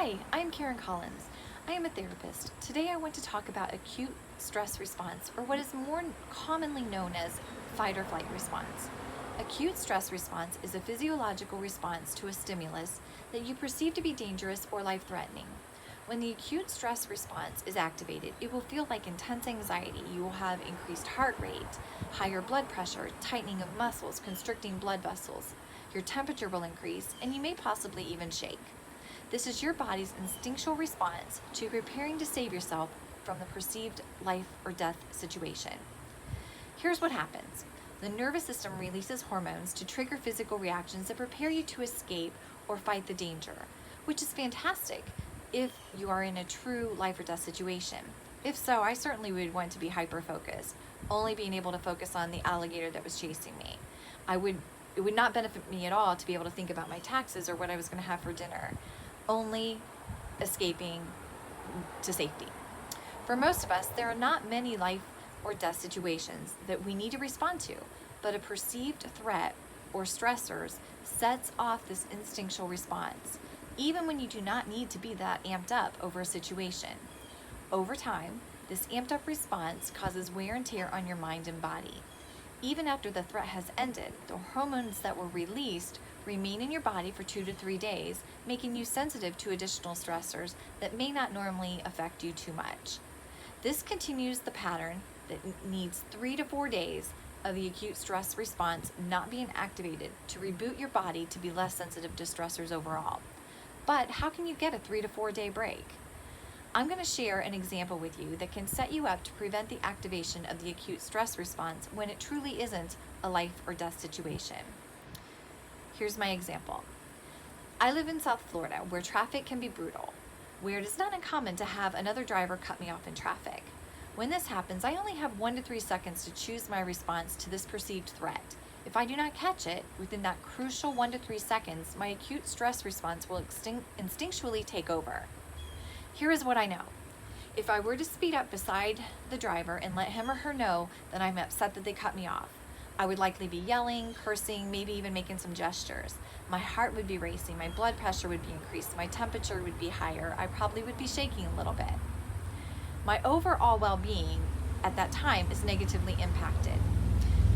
Hi, I'm Karen Collins. I am a therapist. Today I want to talk about acute stress response, or what is more commonly known as fight or flight response. Acute stress response is a physiological response to a stimulus that you perceive to be dangerous or life-threatening. When the acute stress response is activated, it will feel like intense anxiety. You will have increased heart rate, higher blood pressure, tightening of muscles, constricting blood vessels. Your temperature will increase, and you may possibly even shake. This is your body's instinctual response to preparing to save yourself from the perceived life or death situation. Here's what happens. The nervous system releases hormones to trigger physical reactions that prepare you to escape or fight the danger, which is fantastic if you are in a true life or death situation. If so, I certainly would want to be hyper-focused, only being able to focus on the alligator that was chasing me. It would not benefit me at all to be able to think about my taxes or what I was going to have for dinner, only escaping to safety. For most of us, there are not many life or death situations that we need to respond to, but a perceived threat or stressors sets off this instinctual response, even when you do not need to be that amped up over a situation. Over time, this amped up response causes wear and tear on your mind and body. Even after the threat has ended, the hormones that were released remain in your body for 2 to 3 days, making you sensitive to additional stressors that may not normally affect you too much. This continues the pattern that needs 3 to 4 days of the acute stress response not being activated to reboot your body to be less sensitive to stressors overall. But how can you get a 3 to 4 day break? I'm going to share an example with you that can set you up to prevent the activation of the acute stress response when it truly isn't a life or death situation. Here's my example. I live in South Florida, where traffic can be brutal, where it is not uncommon to have another driver cut me off in traffic. When this happens, I only have 1 to 3 seconds to choose my response to this perceived threat. If I do not catch it within that crucial 1 to 3 seconds, my acute stress response will instinctually take over. Here is what I know. If I were to speed up beside the driver and let him or her know that I'm upset that they cut me off, I would likely be yelling, cursing, maybe even making some gestures. My heart would be racing, my blood pressure would be increased, my temperature would be higher, I probably would be shaking a little bit. My overall well-being at that time is negatively impacted.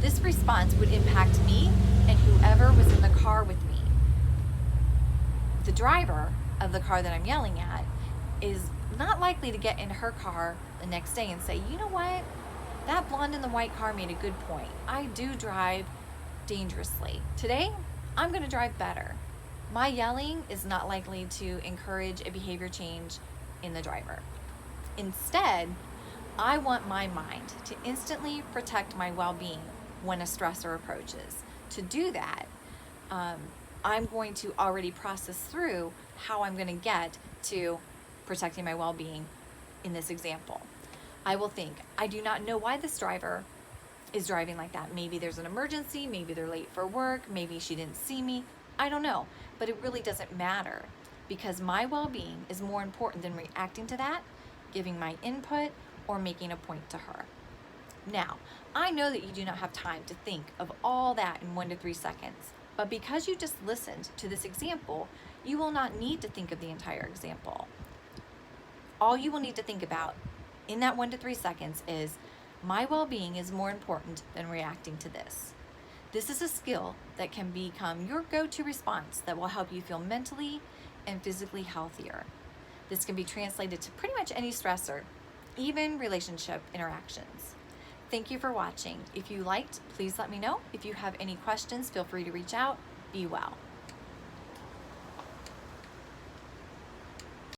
This response would impact me and whoever was in the car with me. The driver of the car that I'm yelling at is not likely to get in her car the next day and say, you know what? That blonde in the white car made a good point. I do drive dangerously. Today, I'm going to drive better. My yelling is not likely to encourage a behavior change in the driver. Instead, I want my mind to instantly protect my well-being when a stressor approaches. To do that, I'm going to already process through how I'm going to get to protecting my well-being in this example. I will think, I do not know why this driver is driving like that. Maybe there's an emergency, maybe they're late for work, maybe she didn't see me. I don't know, but it really doesn't matter because my well-being is more important than reacting to that, giving my input, or making a point to her. Now, I know that you do not have time to think of all that in 1 to 3 seconds, but because you just listened to this example, you will not need to think of the entire example. All you will need to think about in that 1 to 3 seconds is, my well-being is more important than reacting to this. This is a skill that can become your go-to response that will help you feel mentally and physically healthier. This can be translated to pretty much any stressor, even relationship interactions. Thank you for watching. If you liked, please let me know. If you have any questions, feel free to reach out. Be well.